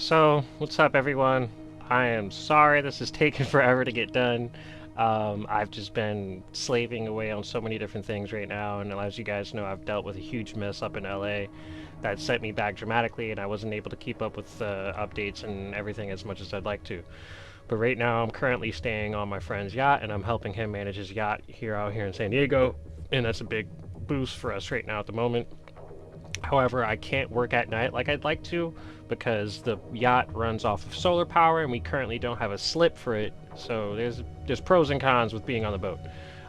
So, what's up, everyone? I am sorry this is taking forever to get done. I've just been slaving away on so many different things right now, and as you guys know, I've dealt with a huge mess up in LA that set me back dramatically, and I wasn't able to keep up with updates and everything as much as I'd like to. But right now, I'm currently staying on my friend's yacht, and I'm helping him manage his yacht out here in San Diego, and that's a big boost for us right now at the moment. However, I can't work at night like I'd like to because the yacht runs off of solar power and we currently don't have a slip for it. So there's pros and cons with being on the boat.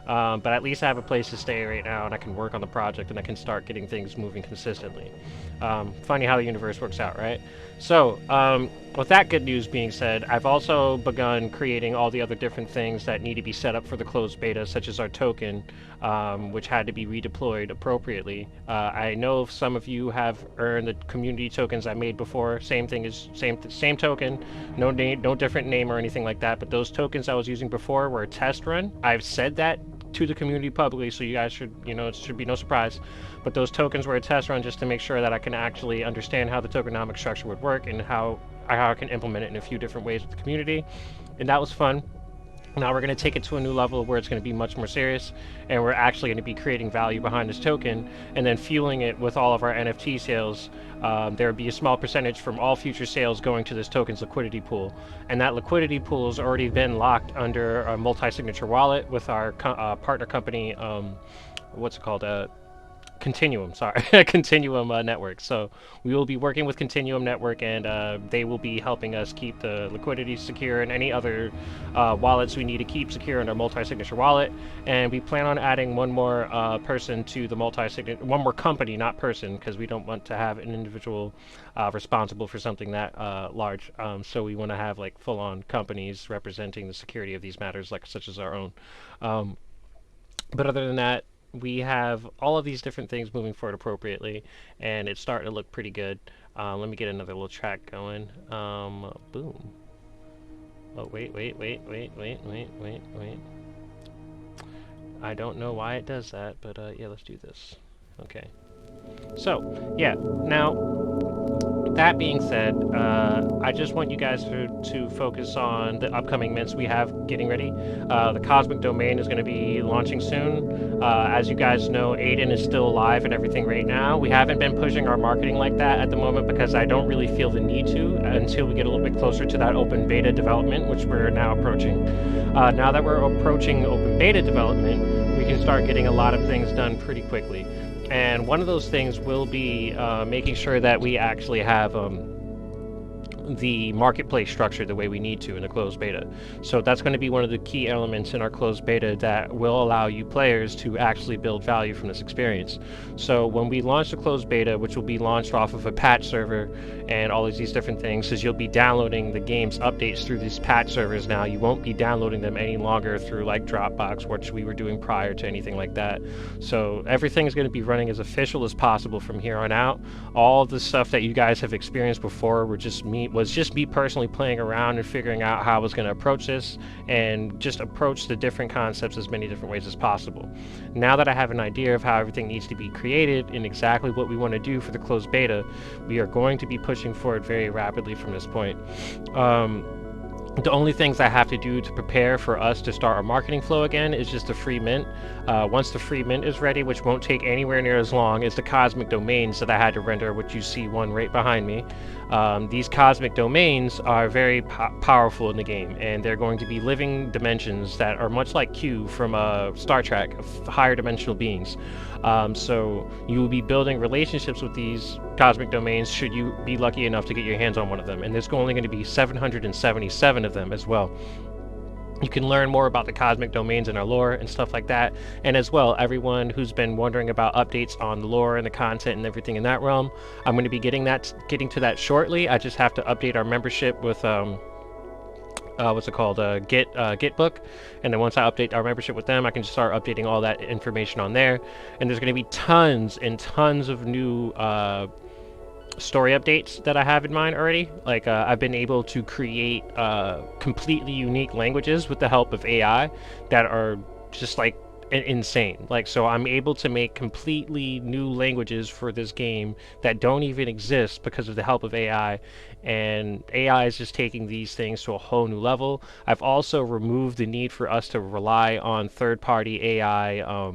But at least I have a place to stay right now and I can work on the project and I can start getting things moving consistently. Funny how the universe works out, right? So, with that good news being said, I've also begun creating all the other different things that need to be set up for the closed beta, such as our token, which had to be redeployed appropriately. I know some of you have earned the community tokens I made before. Same thing as same token, no name, no different name or anything like that. But those tokens I was using before were a test run. I've said that to the community publicly, so you guys should, it should be no surprise. But those tokens were a test run just to make sure that I can actually understand how the tokenomic structure would work and how I can implement it in a few different ways with the community. And that was fun. Now we're going to take it to a new level where it's going to be much more serious, and we're actually going to be creating value behind this token and then fueling it with all of our NFT sales. There would be a small percentage from all future sales going to this token's liquidity pool, and that liquidity pool has already been locked under a multi-signature wallet with our partner company. What's it called? Continuum, sorry, Continuum Network. So we will be working with Continuum Network, and they will be helping us keep the liquidity secure and any other wallets we need to keep secure in our multi-signature wallet. And we plan on adding one more person to the multi-signature, one more company, not person, because we don't want to have an individual responsible for something that large. So we want to have like full-on companies representing the security of these matters, like such as our own. But other than that, we have all of these different things moving forward appropriately, and it's starting to look pretty good. Let me get another little track going. Boom. Oh, wait. I don't know why it does that, but yeah, let's do this. Okay. So, yeah, now, that being said, I just want you guys to focus on the upcoming mints we have getting ready. The Cosmic Domain is going to be launching soon. As you guys know, Aiden is still alive and everything right now. We haven't been pushing our marketing like that at the moment because I don't really feel the need to until we get a little bit closer to that open beta development, which we're now approaching. Now that we're approaching open beta development, we can start getting a lot of things done pretty quickly. And one of those things will be making sure that we actually have the marketplace structure the way we need to in the closed beta. So that's going to be one of the key elements in our closed beta that will allow you players to actually build value from this experience. So when we launch the closed beta, which will be launched off of a patch server and all of these different things, is you'll be downloading the game's updates through these patch servers now. You won't be downloading them any longer through like Dropbox, which we were doing prior to anything like that. So everything is going to be running as official as possible from here on out. All of the stuff that you guys have experienced before was just me personally playing around and figuring out how I was going to approach this and just approach the different concepts as many different ways as possible. Now that I have an idea of how everything needs to be created and exactly what we want to do for the closed beta, we are going to be pushing forward very rapidly from this point. The only things I have to do to prepare for us to start our marketing flow again is just the free mint. Once the free mint is ready, which won't take anywhere near as long as the cosmic domains that I had to render, which you see one right behind me. These cosmic domains are very powerful in the game, and they're going to be living dimensions that are much like Q from Star Trek, higher dimensional beings. So you will be building relationships with these cosmic domains should you be lucky enough to get your hands on one of them, and there's only going to be 777 of them as well. You can learn more about the cosmic domains in our lore and stuff like that. And as well, everyone who's been wondering about updates on the lore and the content and everything in that realm, I'm going to be getting to that shortly. I just have to update our membership with what's it called, Git book, and then once I update our membership with them, I can just start updating all that information on there. And there's going to be tons and tons of new story updates that I have in mind already. Like I've been able to create completely unique languages with the help of AI that are just like insane. Like, so I'm able to make completely new languages for this game that don't even exist because of the help of AI, and AI is just taking these things to a whole new level. I've also removed the need for us to rely on third-party AI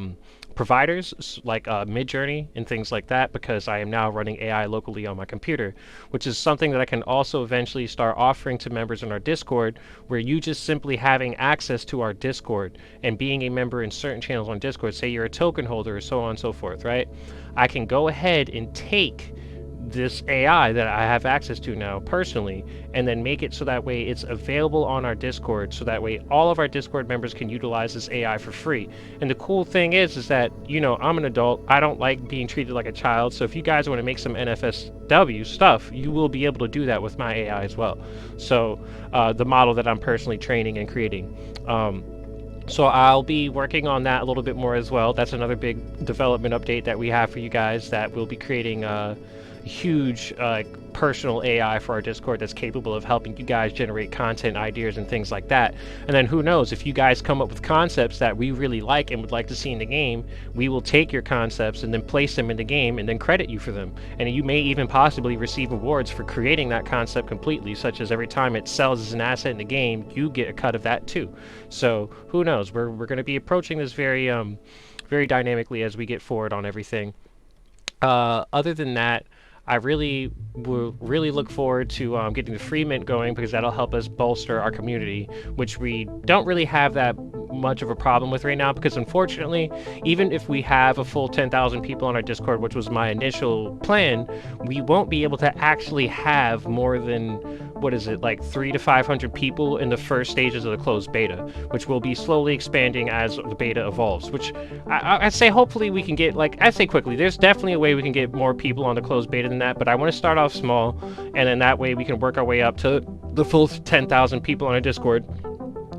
providers like Midjourney and things like that, because I am now running AI locally on my computer, which is something that I can also eventually start offering to members in our Discord, where you just simply having access to our Discord and being a member in certain channels on Discord, say you're a token holder or so on and so forth, right? I can go ahead and take this AI that I have access to now personally, and then make it so that way it's available on our Discord, so that way all of our Discord members can utilize this AI for free. And the cool thing is that, you know, I'm an adult. I don't like being treated like a child. So if you guys want to make some NFSW stuff, you will be able to do that with my AI as well. So the model that I'm personally training and creating. So I'll be working on that a little bit more as well. That's another big development update that we have for you guys, that we'll be creating huge personal AI for our Discord that's capable of helping you guys generate content ideas and things like that. And then who knows, if you guys come up with concepts that we really like and would like to see in the game, we will take your concepts and then place them in the game and then credit you for them. And you may even possibly receive awards for creating that concept completely, such as every time it sells as an asset in the game, you get a cut of that too. So who knows, we're going to be approaching this very very dynamically as we get forward on everything. Other than that, I really will look forward to getting the free mint going, because that'll help us bolster our community, which we don't really have that much of a problem with right now, because unfortunately, even if we have a full 10,000 people on our Discord, which was my initial plan, we won't be able to actually have more than, what is it, like 300 to 500 people in the first stages of the closed beta, which will be slowly expanding as the beta evolves, which I'd say hopefully we can get, like, I'd say quickly, there's definitely a way we can get more people on the closed beta than that, but I want to start off small, and then that way we can work our way up to the full 10,000 people on our Discord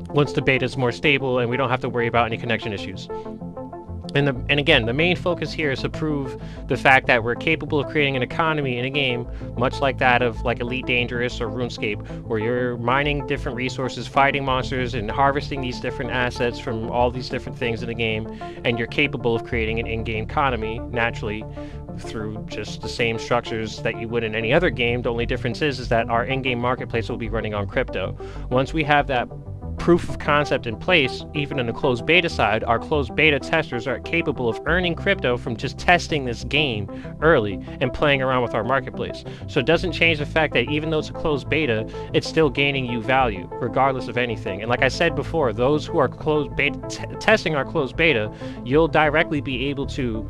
once the beta is more stable and we don't have to worry about any connection issues. And again, the main focus here is to prove the fact that we're capable of creating an economy in a game much like that of like Elite Dangerous or RuneScape, where you're mining different resources, fighting monsters, and harvesting these different assets from all these different things in the game, and you're capable of creating an in-game economy naturally through just the same structures that you would in any other game. The only difference is that our in-game marketplace will be running on crypto. Once we have that proof of concept in place, even in the closed beta side, our closed beta testers are capable of earning crypto from just testing this game early and playing around with our marketplace. So it doesn't change the fact that even though it's a closed beta, it's still gaining you value regardless of anything. And like I said before, those who are closed beta testing our closed beta, you'll directly be able to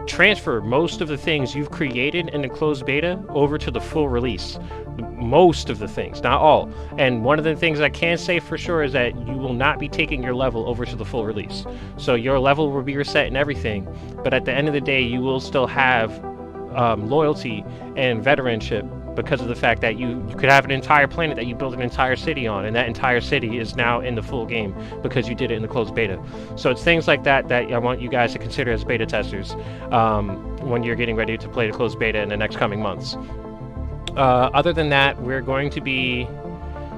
transfer most of the things you've created in the closed beta over to the full release. Most of the things, not all. And one of the things I can say for sure is that you will not be taking your level over to the full release. So your level will be reset and everything, but at the end of the day, you will still have loyalty and veteranship, because of the fact that you could have an entire planet that you build an entire city on, and that entire city is now in the full game because you did it in the closed beta. So it's things like that that I want you guys to consider as beta testers when you're getting ready to play the closed beta in the next coming months. Other than that, we're going to be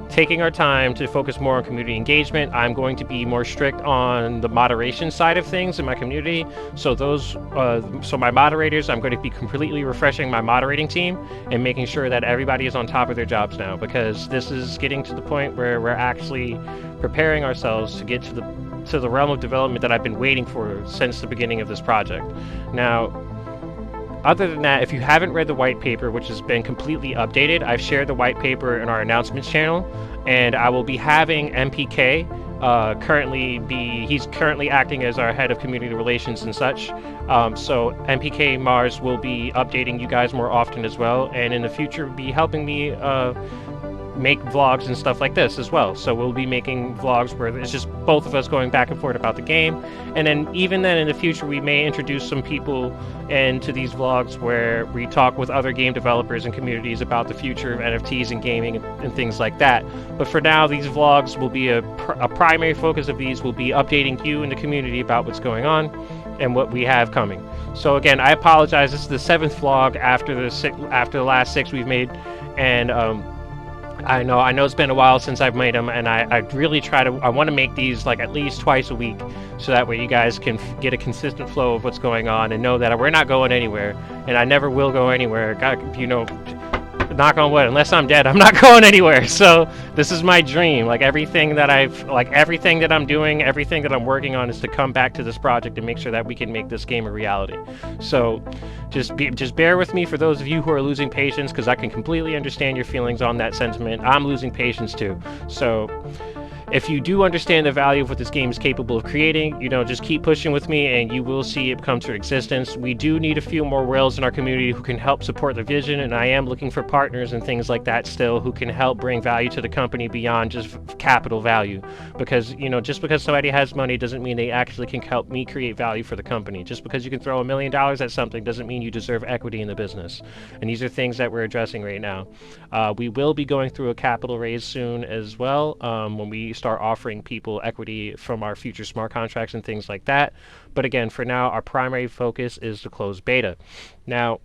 taking our time to focus more on community engagement. I'm going to be more strict on the moderation side of things in my community. So so my moderators, I'm going to be completely refreshing my moderating team and making sure that everybody is on top of their jobs now, because this is getting to the point where we're actually preparing ourselves to get to the realm of development that I've been waiting for since the beginning of this project. Now, other than that, if you haven't read the white paper, which has been completely updated, I've shared the white paper in our announcements channel, and I will be having MPK he's currently acting as our head of community relations and such. So MPK Mars will be updating you guys more often as well, and in the future be helping me make vlogs and stuff like this as well. So we'll be making vlogs where it's just both of us going back and forth about the game, and then even then in the future we may introduce some people into these vlogs where we talk with other game developers and communities about the future of NFTs and gaming and things like that. But for now, these vlogs will be a primary focus of these will be updating you in the community about what's going on and what we have coming. So again, I apologize, this is the 7th vlog after the last 6 we've made, and I know it's been a while since I've made them, and I really I want to make these like at least twice a week, so that way you guys can get a consistent flow of what's going on and know that we're not going anywhere, and I never will go anywhere. God, knock on wood, unless I'm dead, I'm not going anywhere. So this is my dream. Like everything that everything that I'm doing, everything that I'm working on is to come back to this project and make sure that we can make this game a reality. So just bear with me for those of you who are losing patience, because I can completely understand your feelings on that sentiment. I'm losing patience too. So if you do understand the value of what this game is capable of creating, just keep pushing with me and you will see it come to existence. We do need a few more whales in our community who can help support the vision, and I am looking for partners and things like that still who can help bring value to the company beyond just capital value. Because, just because somebody has money doesn't mean they actually can help me create value for the company. Just because you can throw $1 million at something doesn't mean you deserve equity in the business. And these are things that we're addressing right now. We will be going through a capital raise soon as well, when we start offering people equity from our future smart contracts and things like that. But again, for now, our primary focus is the closed beta. Now,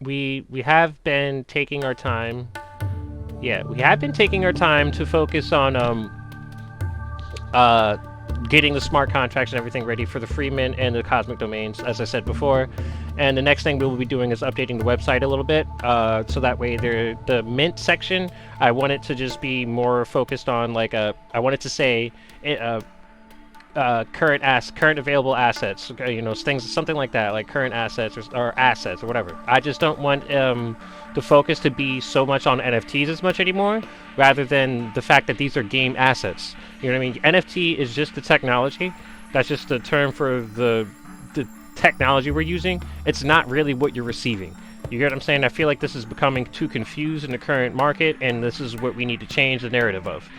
we have been taking our time. Yeah, we have been taking our time to focus on getting the smart contracts and everything ready for the free mint and the cosmic domains, as I said before. And the next thing we will be doing is updating the website a little bit, so that way the mint section, I want it to just be more focused on I want it to say current available assets, things, something like that, like current assets or assets or whatever. I just don't want the focus to be so much on NFTs as much anymore, rather than the fact that these are game assets. You know what I mean? NFT is just the technology. That's just the term for the technology we're using. It's not really what you're receiving. You get what I'm saying? I feel like this is becoming too confused in the current market, and this is what we need to change the narrative of.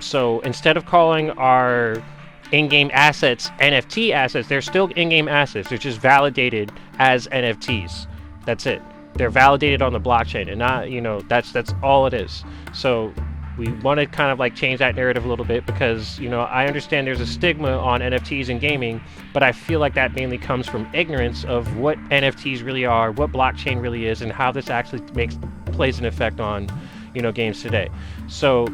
So instead of calling our in-game assets NFT assets, they're still in-game assets. They're just validated as NFTs. That's it. They're validated on the blockchain, and not, that's all it is. So we want to kind of change that narrative a little bit, because I understand there's a stigma on NFTs in gaming, but I feel like that mainly comes from ignorance of what NFTs really are, what blockchain really is, and how this actually plays an effect on games today. So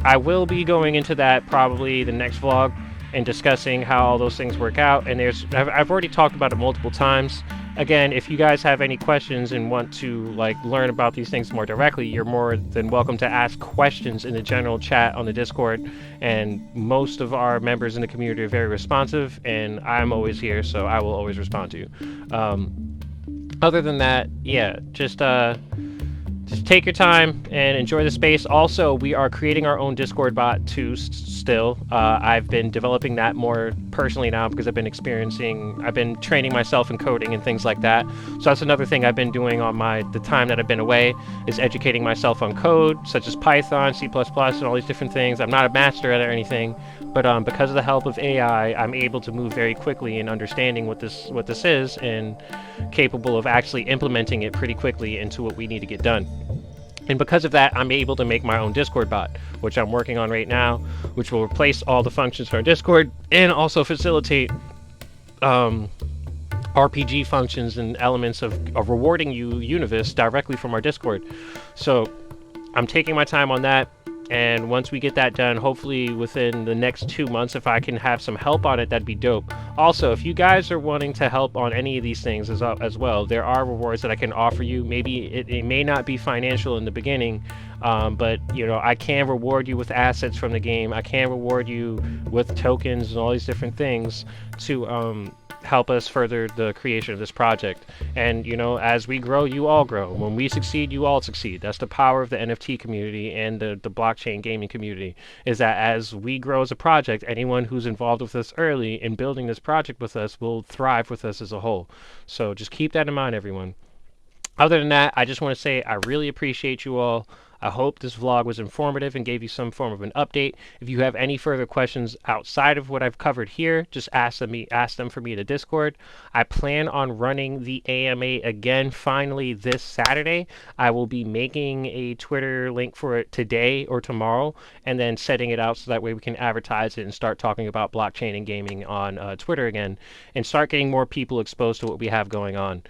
I will be going into that probably the next vlog and discussing how all those things work out. And I've already talked about it multiple times. Again, if you guys have any questions and want to learn about these things more directly, you're more than welcome to ask questions in the general chat on the Discord. And most of our members in the community are very responsive, and I'm always here, so I will always respond to you. Other than that, yeah, just take your time and enjoy the space. Also, we are creating our own Discord bot too still. I've been developing that more personally now, because I've been training myself in coding and things like that. So that's another thing I've been doing on the time that I've been away, is educating myself on code, such as Python, C++, and all these different things. I'm not a master at it or anything, but because of the help of AI, I'm able to move very quickly in understanding what this is, and capable of actually implementing it pretty quickly into what we need to get done. And because of that, I'm able to make my own Discord bot, which I'm working on right now, which will replace all the functions for our Discord and also facilitate RPG functions and elements of rewarding you Univis directly from our Discord. So I'm taking my time on that. And once we get that done, hopefully within the next 2 months, if I can have some help on it, that'd be dope. Also, if you guys are wanting to help on any of these things as well, there are rewards that I can offer you. Maybe it may not be financial in the beginning, but I can reward you with assets from the game. I can reward you with tokens and all these different things to help us further the creation of this project. And as we grow, you all grow. When we succeed, you all succeed. That's the power of the NFT community and the blockchain gaming community, is that as we grow as a project, anyone who's involved with us early in building this project with us will thrive with us as a whole. So just keep that in mind, everyone. Other than that, I just want to say I really appreciate you all. I hope this vlog was informative and gave you some form of an update. If you have any further questions outside of what I've covered here, just ask them for me in the Discord. I plan on running the AMA again finally this Saturday. I will be making a Twitter link for it today or tomorrow, and then setting it out so that way we can advertise it and start talking about blockchain and gaming on Twitter again, and start getting more people exposed to what we have going on.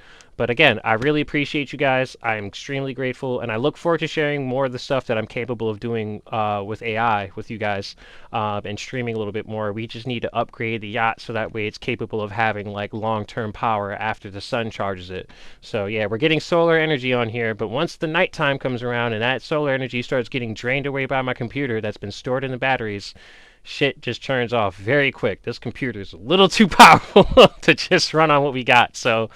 But again, I really appreciate you guys. I'm extremely grateful, and I look forward to sharing more of the stuff that I'm capable of doing with AI with you guys, and streaming a little bit more. We just need to upgrade the yacht so that way it's capable of having like long-term power after the sun charges it. So yeah, we're getting solar energy on here, but once the nighttime comes around and that solar energy starts getting drained away by my computer that's been stored in the batteries, shit just turns off very quick. This computer is a little too powerful to just run on what we got. So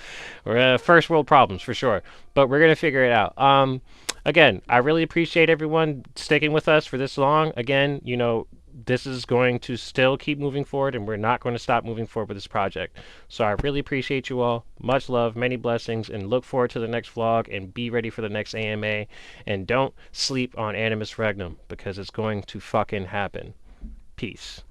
we're first world problems for sure, but we're gonna figure it out. Again, I really appreciate everyone sticking with us for this long. Again, you know, this is going to still keep moving forward, and we're not going to stop moving forward with this project. So I really appreciate you all. Much love, many blessings, and look forward to the next vlog, and be ready for the next AMA. And don't sleep on Animus Regnum, because it's going to fucking happen. Peace.